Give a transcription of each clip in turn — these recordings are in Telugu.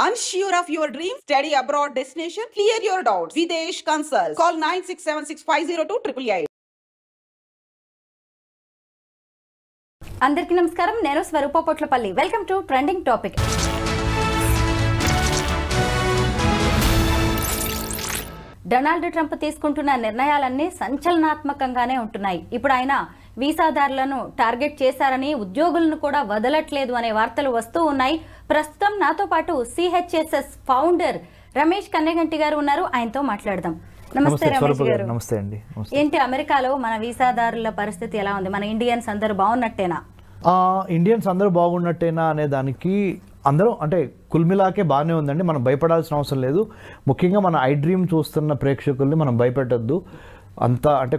Unsure of your dream? Study abroad destination? Clear your doubts. Videsh Consult. Call 9676502888. అందరికీ నమస్కారం. నేను Swarupa Potlapalli. Welcome to trending topic. Donald Trump తీసుకుంటున్న నిర్ణయాలన్నీ సంచలనాత్మకంగానే ఉంటున్నాయి. ఇప్పుడు ఆయన వీసాదారులను టార్గెట్ చేశారని, ఉద్యోగులను కూడా వదలట్లేదు అనే వార్తలు వస్తూ ఉన్నాయి. ప్రస్తుతం నాతో పాటు సిహెచ్ఎస్ఎస్ ఫౌండర్ రమేష్ కన్నెగంటి గారు ఉన్నారు. ఆయనతో మాట్లాడదాం. నమస్తే రమేష్ గారు. నమస్తే అండి. ఏంటి అమెరికాలో మన వీసాదారుల పరిస్థితి ఎలా ఉంది? మన ఇండియన్స్ అందరూ బాగున్నట్టేనా? ఇండియన్స్ అందరూ బాగున్నట్టేనా అనే దానికి అందరూ అంటే కుల్మిలాకే బాగానే ఉందండి. మనం భయపడాల్సిన అవసరం లేదు. ముఖ్యంగా మన ఐ డ్రీమ్ చూస్తున్న ప్రేక్షకుల్ని మనం భయపెట్టద్దు. అంతా అంటే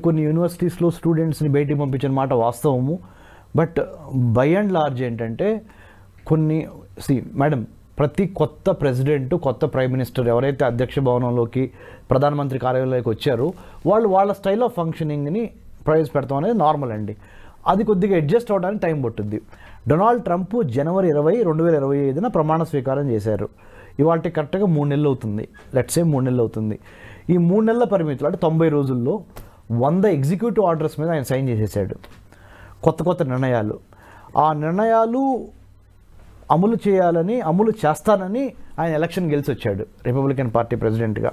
కొన్ని యూనివర్సిటీస్లో స్టూడెంట్స్ని బయటికి పంపించిన మాట వాస్తవము. బట్ బై అండ్ లార్జ్ ఏంటంటే మేడం, ప్రతి కొత్త ప్రెసిడెంట్, కొత్త ప్రైమ్ మినిస్టర్ ఎవరైతే అధ్యక్ష భవనంలోకి, ప్రధానమంత్రి కార్యాలయంలోకి వచ్చారో వాళ్ళ స్టైల్ ఆఫ్ ఫంక్షనింగ్ని ప్రవేశపెడతాం అనేది నార్మల్ అండి. అది కొద్దిగా అడ్జస్ట్ అవ్వడానికి టైం పట్టుద్ది. డొనాల్డ్ ట్రంప్ జనవరి 20, 2025 ప్రమాణ స్వీకారం చేశారు. ఇవాళ కరెక్ట్గా 3 నెలలు అవుతుంది. లెట్సే 3 నెలలు అవుతుంది. ఈ 3 నెలల పరిమితులు అంటే 90 రోజుల్లో 100 ఎగ్జిక్యూటివ్ ఆర్డర్స్ మీద ఆయన సైన్ చేసేసాడు. కొత్త నిర్ణయాలు. ఆ నిర్ణయాలు అమలు చేస్తానని ఆయన ఎలక్షన్ గెలిచి వచ్చాడు రిపబ్లికన్ పార్టీ ప్రెసిడెంట్గా.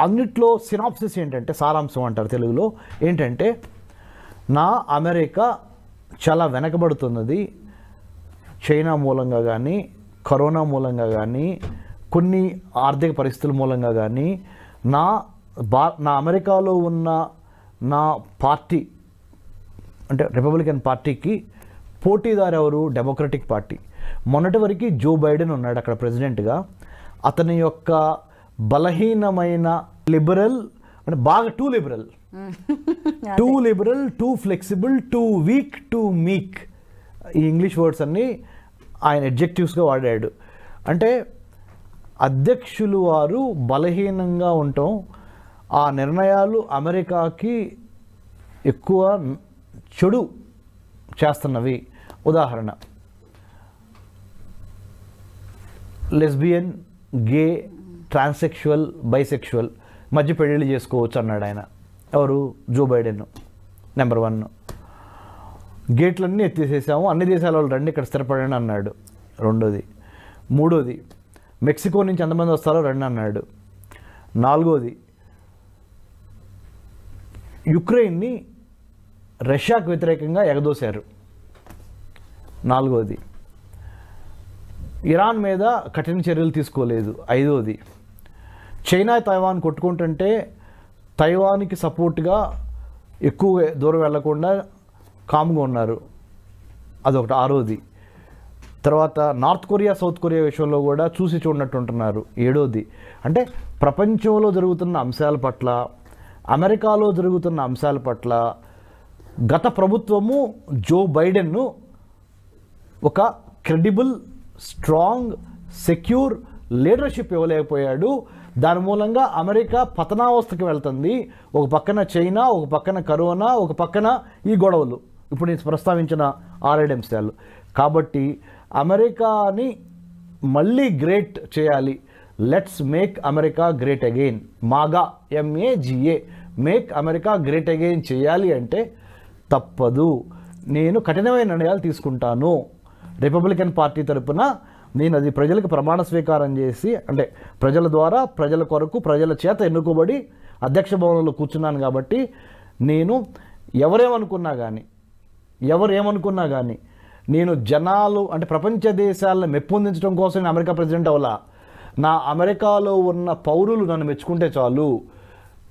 అన్నిట్లో సినాప్సిస్ ఏంటంటే, సారాంశం అంటారు తెలుగులో, ఏంటంటే నా అమెరికా చాలా వెనకబడుతున్నది. చైనా మూలంగా కానీ, కరోనా మూలంగా కానీ, కొన్ని ఆర్థిక పరిస్థితుల మూలంగా కానీ, నా అమెరికాలో ఉన్న నా పార్టీ అంటే రిపబ్లికన్ పార్టీకి పోటీదారు ఎవరు? Democratic party. మొన్నటి వరకు జో బైడెన్ ఉన్నాడు అక్కడ ప్రెసిడెంట్గా. అతని యొక్క బలహీనమైన లిబరల్ అంటే బాగా too liberal, two flexible, two week, two మీక్, ఈ ఇంగ్లీష్ వర్డ్స్ అన్నీ ఆయన అడ్జెక్టివ్స్గా వాడాడు. అంటే అధ్యక్షులు వారు బలహీనంగా ఉండటం, ఆ నిర్ణయాలు అమెరికాకి ఎక్కువ చెడు చేస్తున్నవి. ఉదాహరణ, లెస్బియన్, గే, ట్రాన్సెక్షువల్, బైసెక్షువల్ మధ్య పెళ్ళిళ్ళు చేసుకోవచ్చు అన్నాడు ఆయన. ఎవరు? Joe Biden. నెంబర్ 1. గేట్లన్నీ ఎత్తేసేసాము, అన్ని దేశాల వాళ్ళు రండి ఇక్కడ స్థిరపడండి అన్నాడు. 2ది. 3ది, మెక్సికో నుంచి ఎంతమంది వస్తారో రండి అన్నాడు. 4ది, యుక్రెయిన్ని రష్యాకు వ్యతిరేకంగా ఎగదోశారు. 4ది, ఇరాన్ మీద కఠిన చర్యలు తీసుకోలేదు. 5ది, చైనా తైవాన్ కొట్టుకుంటుంటే తైవాన్కి సపోర్ట్గా ఎక్కువ దూరం వెళ్లకుండా కామ్గా ఉన్నారు. అదొకటి. 6ది, తర్వాత నార్త్ కొరియా, సౌత్ కొరియా విషయంలో కూడా చూసి చూడనట్టు ఉంటున్నారు. 7ది, అంటే ప్రపంచంలో జరుగుతున్న అంశాల పట్ల, అమెరికాలో జరుగుతున్న అంశాల పట్ల గత ప్రభుత్వము జో బైడెన్ను ఒక క్రెడిబుల్, స్ట్రాంగ్, సెక్యూర్ లీడర్షిప్ ఇవ్వలేకపోయాడు. దాని మూలంగా అమెరికా పతనావస్థకి వెళ్తుంది. ఒక పక్కన చైనా, ఒక పక్కన కరోనా, ఒక పక్కన ఈ గొడవలు, ఇప్పుడు నేను ప్రస్తావించిన 6 అంశాలు. కాబట్టి అమెరికాని మళ్ళీ గ్రేట్ చేయాలి. Let's make America great again. MAGA, MAGA, make America great again చేయాలి అంటే తప్పదు. నేను కఠినమైన నిర్ణయాలు తీసుకుంటాను. రిపబ్లికన్ పార్టీ తరపున నేను అది ప్రజలకు ప్రమాణ స్వీకారం చేసి, అంటే ప్రజల ద్వారా, ప్రజల కొరకు, ప్రజల చేత ఎన్నుకోబడి అధ్యక్ష భవనంలో కూర్చున్నాను. కాబట్టి నేను ఎవరేమనుకున్నా కానీ నేను జనాలు అంటే ప్రపంచ దేశాలను మెప్పొందించడం కోసం నేను అమెరికా ప్రెసిడెంట్ అవ్వాలా. నా అమెరికాలో ఉన్న పౌరులు నన్ను మెచ్చుకుంటే చాలు,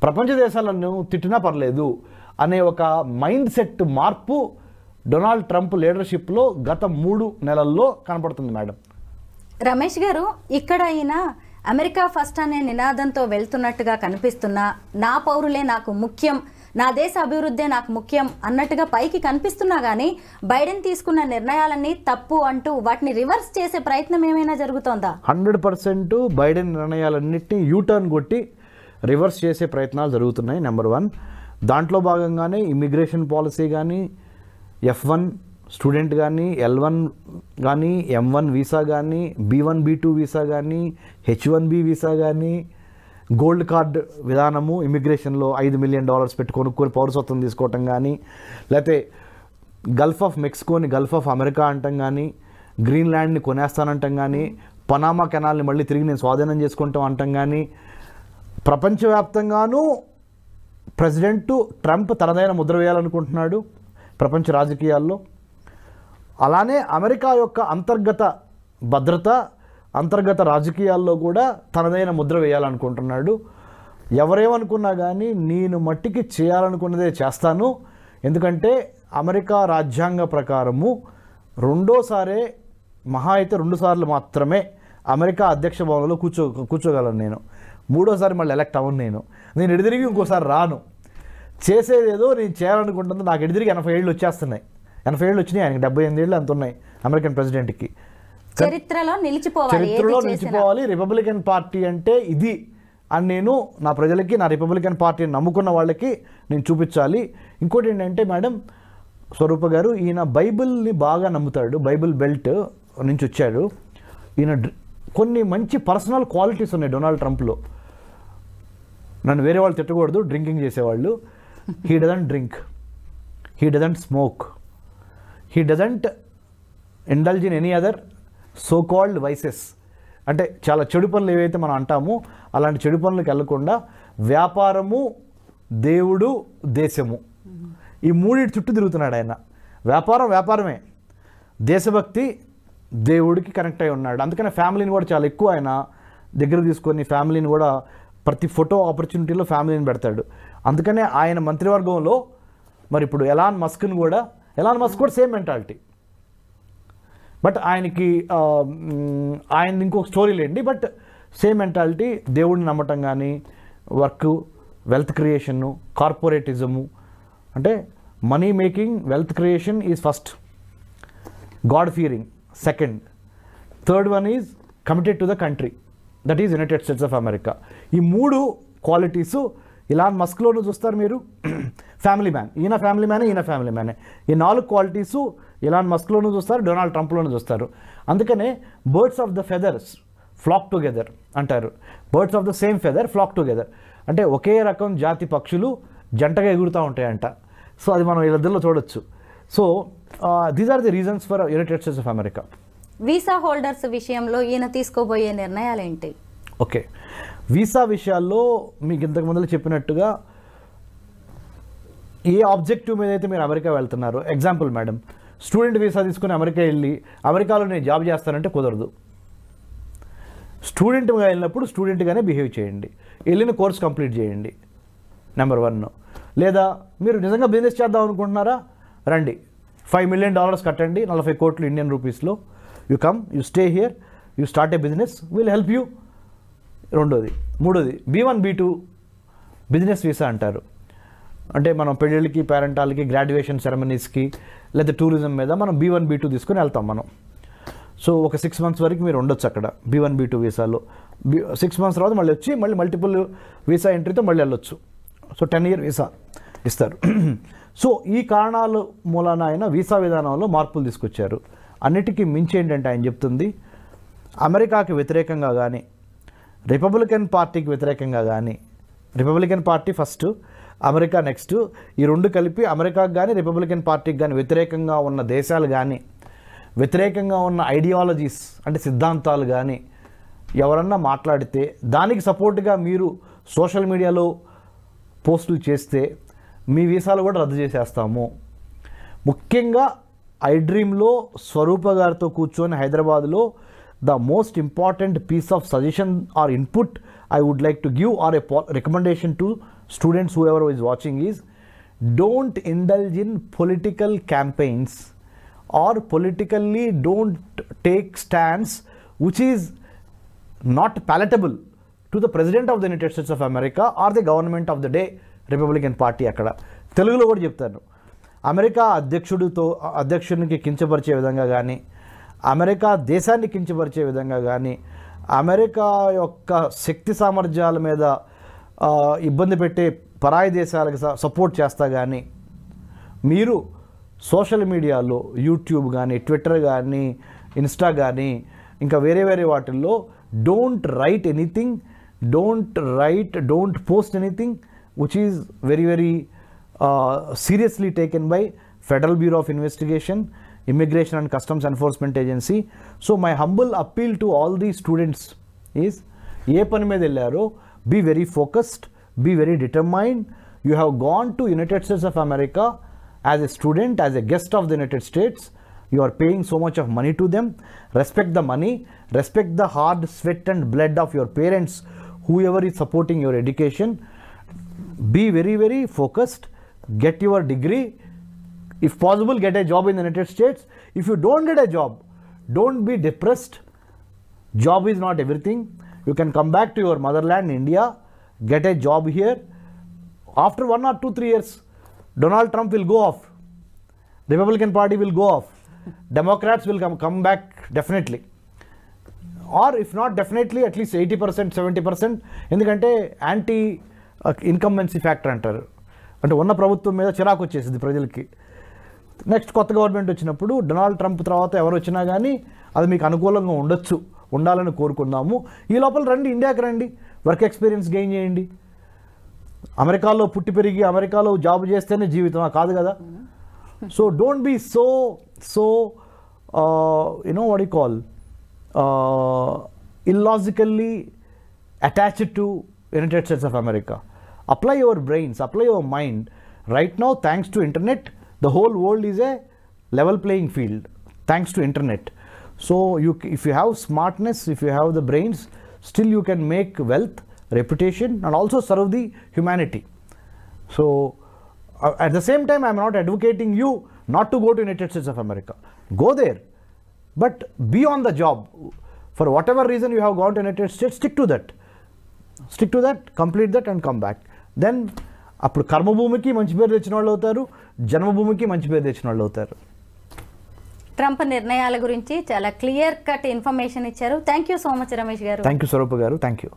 ప్రపంచ దేశాలను తిట్టినా పర్లేదు అనే ఒక మైండ్ సెట్ మార్పు డొనాల్డ్ ట్రంప్ లీడర్షిప్లో గత 3 నెలల్లో కనపడుతుంది మేడం. రమేష్ గారు, ఇక్కడ అయినా అమెరికా ఫస్ట్ అనే నినాదంతో వెళ్తున్నట్టుగా కనిపిస్తున్నా, నా పౌరులే నాకు ముఖ్యం, నా దేశ అభివృద్ధే నాకు ముఖ్యం అన్నట్టుగా పైకి కనిపిస్తున్నా కానీ బైడెన్ తీసుకున్న నిర్ణయాలన్నీ తప్పు అంటూ వాటిని రివర్స్ చేసే ప్రయత్నం ఏమైనా జరుగుతోందా? 100% బైడెన్ నిర్ణయాలన్నింటినీ యూటర్న్ కొట్టి రివర్స్ చేసే ప్రయత్నాలు జరుగుతున్నాయి. నెంబర్ 1. దాంట్లో భాగంగానే ఇమిగ్రేషన్ పాలసీ కానీ, F1 స్టూడెంట్ కానీ L1 కానీ M1 వీసా కానీ B1 B2 వీసా కానీ H1B వీసా కానీ గోల్డ్ కార్డ్ విధానము ఇమిగ్రేషన్లో $5 మిలియన్ పెట్టి కొనుక్కొని పౌరసత్వం తీసుకోవటం కానీ, లేకపోతే గల్ఫ్ ఆఫ్ మెక్సికోని గల్ఫ్ ఆఫ్ అమెరికా అంటాం కానీ, గ్రీన్లాండ్ని కొనేస్తానంటాం కానీ, పనామా కెనాల్ని మళ్ళీ తిరిగి నేను స్వాధీనం చేసుకుంటాం అంటాం కానీ, ప్రపంచవ్యాప్తంగానూ ప్రెసిడెంట్ ట్రంప్ తనదైన ముద్ర వేయాలనుకుంటున్నాడు ప్రపంచ రాజకీయాల్లో. అలానే అమెరికా యొక్క అంతర్గత భద్రత, అంతర్గత రాజకీయాల్లో కూడా తనదైన ముద్ర వేయాలనుకుంటున్నాడు. ఎవరేమనుకున్నా కానీ నేను మట్టికి చేయాలనుకున్నదే చేస్తాను. ఎందుకంటే అమెరికా రాజ్యాంగ ప్రకారము రెండోసారే, మహా అయితే 2 సార్లు మాత్రమే అమెరికా అధ్యక్ష భవనంలో కూర్చోగలను నేను. మూడోసారి మళ్ళీ ఎలక్ట్ అవ్వను. నేను ఎడిదిరిగి ఇంకోసారి రాను. చేసేదేదో నేను చేయాలనుకుంటుంది. నాకు ఎడిదిరిగి 80 ఏళ్ళు వచ్చేస్తున్నాయి. 80 ఏళ్ళు వచ్చినాయి, ఆయనకి 78 ఏళ్ళు అంత ఉన్నాయి అమెరికన్ ప్రెసిడెంట్కి. చరిత్రలో నిలిచిపోవాలి. రిపబ్లికన్ పార్టీ అంటే ఇది అని నేను నా ప్రజలకి, నా రిపబ్లికన్ పార్టీని నమ్ముకున్న వాళ్ళకి నేను చూపించాలి. ఇంకోటి ఏంటంటే మేడం, స్వరూప గారు, ఈయన బైబిల్ని బాగా నమ్ముతాడు. బైబిల్ బెల్ట్ నుంచి వచ్చాడు ఈయన. కొన్ని మంచి పర్సనల్ క్వాలిటీస్ ఉన్నాయి డొనాల్డ్ ట్రంప్లో. నన్ను వేరే వాళ్ళు తిట్టకూడదు, డ్రింకింగ్ చేసేవాళ్ళు. He doesn't drink, he doesn't smoke, he doesn't indulge in any other so called vices. అంటే చాలా చెడు పనులు ఏవైతే మనం అంటామో అలాంటి చెడు పనులకు వెళ్లకుండా వ్యాపారము, దేవుడు, దేశము, ఈ మూడింటి చుట్టూ తిరుగుతున్నాడు ఆయన. వ్యాపారమే, దేశభక్తి, దేవుడికి కనెక్ట్ అయి ఉన్నాడు. అందుకనే ఫ్యామిలీని కూడా చాలా ఎక్కువ ఆయన దగ్గర తీసుకొని ఫ్యామిలీని కూడా ప్రతి ఫోటో ఆపర్చునిటీలో ఫ్యామిలీని పెడతాడు. అందుకనే ఆయన మంత్రివర్గంలో మరి ఇప్పుడు ఎలాన్ మస్క్ కూడా సేమ్ మెంటాలిటీ. బట్ ఆయనకి ఆయన ఇంకొక స్టోరీ లేండి. బట్ సేమ్ మెంటాలిటీ, దేవుడిని నమ్మటం కానీ, వర్క్, వెల్త్ క్రియేషను, కార్పొరేటిజము. అంటే money making, wealth creation is first, god fearing second, third one is committed to the country, that is United States of America. ఈ 3 క్వాలిటీసు ఇలాన్ మస్క్లోనూ చూస్తారు మీరు. ఫ్యామిలీ మ్యాన్, ఈయన ఫ్యామిలీ మ్యానే. ఈ 4 క్వాలిటీసు ఇలాన్ మస్క్లోనూ చూస్తారు, డొనాల్డ్ ట్రంప్లోనూ చూస్తారు. అందుకనే birds of the feathers flock together అంటారు. Birds of the same feather flock together అంటే ఒకే రకం జాతి పక్షులు జంటగా ఎగురుతూ ఉంటాయంట. సో అది మనం వీళ్ళిద్దరిలో చూడొచ్చు. So these are the reasons for United States of America. Visa holders విషయంలో ఈయన తీసుకోబోయే నిర్ణయాలు ఏంటి? ఓకే, వీసా విషయాల్లో మీకు ఇంతకు ముందు చెప్పినట్టుగా ఏ ఆబ్జెక్టివ్ మీద అయితే మీరు అమెరికా వెళ్తున్నారో, ఎగ్జాంపుల్ మేడం, స్టూడెంట్ వీసా తీసుకుని అమెరికా వెళ్ళి అమెరికాలో నేను జాబ్ చేస్తానంటే కుదరదు. స్టూడెంట్గా వెళ్ళినప్పుడు స్టూడెంట్గానే బిహేవ్ చేయండి, వెళ్ళిన కోర్స్ కంప్లీట్ చేయండి, నెంబర్ 1. లేదా మీరు నిజంగా బిజినెస్ చేద్దాం అనుకుంటున్నారా, రండి, $5 మిలియన్ కట్టండి, 40 కోట్లు ఇండియన్ రూపీస్లో. You come, you stay here, you start A business, will help you. రెండోది. మూడోది B1 B2 బిజినెస్ వీసా అంటారు. అంటే మనం పెళ్ళిళ్ళకి, పేరెంటాలకి, గ్రాడ్యుయేషన్ సెరమనీస్కి, లేదా టూరిజం మీద మనం B1 B2 తీసుకుని వెళ్తాం మనం. సో ఒక 6 మంత్స్ వరకు మీరు ఉండొచ్చు అక్కడ B1 B2 వీసాలో. 6 మంత్స్ తర్వాత మళ్ళీ వచ్చి మళ్ళీ మల్టిపుల్ వీసా ఎంట్రీతో మళ్ళీ వెళ్ళొచ్చు. సో 10 ఇయర్ వీసా ఇస్తారు. సో ఈ కారణాల మూలాన ఆయన వీసా విధానంలో మార్పులు తీసుకొచ్చారు. అన్నిటికీ మించి ఏంటంటే ఆయన చెప్తుంది, అమెరికాకి వ్యతిరేకంగా కానీ, రిపబ్లికన్ పార్టీకి వ్యతిరేకంగా కానీ, Republican party first, America next, ఈ 2 కలిపి అమెరికాకి కానీ రిపబ్లికన్ పార్టీకి కానీ వ్యతిరేకంగా ఉన్న దేశాలు కానీ, వ్యతిరేకంగా ఉన్న ఐడియాలజీస్ అంటే సిద్ధాంతాలు కానీ ఎవరన్నా మాట్లాడితే దానికి సపోర్ట్గా మీరు సోషల్ మీడియాలో పోస్టులు చేస్తే మీ వీసాలు కూడా రద్దు చేసేస్తాము. ముఖ్యంగా ఐడ్రీమ్లో స్వరూప గారితో కూర్చొని హైదరాబాద్లో the most important piece of suggestion or input I would like to give or a recommendation to students whoever is watching is, don't indulge in political campaigns or politically don't take stance which is not palatable to the President of the United States of America or the government of the day Republican Party. అక్కడ తెలుగులో కూడా చెప్తాను, అమెరికా అధ్యక్షునికి కించపరిచే విధంగా కానీ, అమెరికా దేశాన్ని కించపరిచే విధంగా కానీ, అమెరికా యొక్క శక్తి సామర్థ్యాల మీద ఇబ్బంది పెట్టే పరాయి దేశాలకు సపోర్ట్ చేస్తా కానీ మీరు సోషల్ మీడియాలో యూట్యూబ్ కానీ, ట్విట్టర్ కానీ, ఇన్స్టా కానీ, ఇంకా వేరే వేరే వాటిల్లో don't write anything, don't post anything which is very very seriously taken by Federal Bureau of Investigation, Immigration and Customs Enforcement Agency. So my humble appeal to all these students is, ఏ పని మీద వెళ్ళారో be very focused, be very determined. You have gone to United States of America as a student, as a guest of the United States. You are paying so much of money to them. Respect the money, respect the hard sweat and blood of your parents, whoever is supporting your education. Be very very focused, get your degree, if possible get a job in the United States. If you don't get a job, don't be depressed. Job is not everything. You can come back to your motherland India, get a job here. After 1 or 2 3 years, Donald Trump will go off, Republican Party will go off, Democrats will come back definitely, or if not definitely at least 80% 70%. ఎందుకంటే యాంటీ ఇన్కంబెన్సీ ఫ్యాక్టర్ అంటారు, అంటే ఉన్న ప్రభుత్వం మీద చిరాకు వచ్చేసింది ప్రజలకి. నెక్స్ట్ కొత్త గవర్నమెంట్ వచ్చినప్పుడు డొనాల్డ్ ట్రంప్ తర్వాత ఎవరు వచ్చినా కానీ అది మీకు అనుకూలంగా ఉండొచ్చు, ఉండాలని కోరుకుందాము. ఈ లోపల రండి, ఇండియాకి రండి, వర్క్ ఎక్స్పీరియన్స్ గెయిన్ చేయండి. అమెరికాలో పుట్టి పెరిగి అమెరికాలో జాబ్ చేస్తేనే జీవితం కాదు కదా. So don't be so what you call illogically attached to United States of America. Apply your brains, apply your mind. Right now, thanks to internet, the whole world is a level playing field, thanks to internet. So if you have smartness, if you have the brains, still you can make wealth, reputation, and also serve the humanity. So at the same time, I am not advocating you not to go to United States of America. Go there, but be on the job. For whatever reason you have gone to United States, stick to that, complete that and come back. Then అప్పుడు కర్మభూమికి మంచి పేరు తెచ్చిన వాళ్ళు అవుతారు, జన్మభూమికి మంచి పేరు తెచ్చిన వాళ్ళు అవుతారు. ట్రంప్ నిర్ణయాల గురించి చాలా క్లియర్ కట్ ఇన్ఫర్మేషన్ ఇచ్చారు. Thank you so much Ramesh గారు. థ్యాంక్ యూ స్వరూప గారు. Thank you.